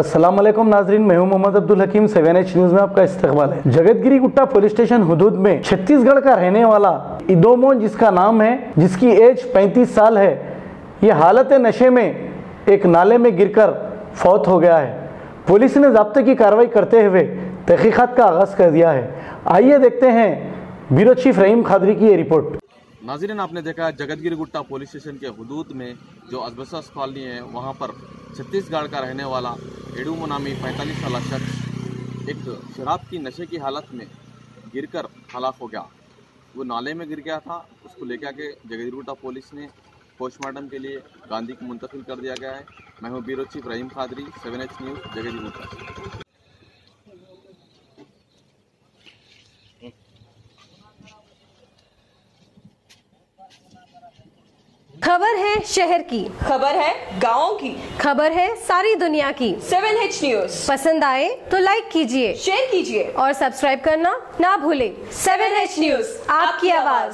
अस्सलाम वालेकुम नाजरीन, मैं हूं मोहम्मद अब्दुल हकीम। 7H न्यूज में आपका इस्तकबाल है। जगतगिरी गुट्टा पुलिस स्टेशन हुदूद में छत्तीसगढ़ का रहने वाला इदोमोन जिसका नाम है, जिसकी एज 35 साल है, ये हालत नशे में एक नाले में गिरकर फौत हो गया है। पुलिस ने ज़ब्ते की कार्रवाई करते हुए तहकीकात का आगाज़ कर दिया है। आइए देखते हैं ब्यूरो चीफ रहीम खादरी की ये रिपोर्ट। नाज़रीन, आपने देखा जगतगिरी गुट्टा पुलिस स्टेशन के हुदूद में जो अजबसस कॉलोनी है, वहाँ पर छत्तीसगढ़ का रहने वाला एडुमो नामी 45 साल शख्स एक शराब की नशे की हालत में गिरकर हलाक हो गया। वो नाले में गिर गया था। उसको लेकर आके जगतगिरी गुट्टा पुलिस ने पोस्टमार्टम के लिए गांधी को मुंतकिल कर दिया गया है। मैं हूँ ब्यूरो चीफ रहीम खादरी, 7H न्यूज़, जगतगिरी गुट्टा। खबर है शहर की, खबर है गाँव की, खबर है सारी दुनिया की। 7H न्यूज़ पसंद आए तो लाइक कीजिए, शेयर कीजिए और सब्सक्राइब करना ना भूलें। 7H न्यूज़, आपकी आवाज।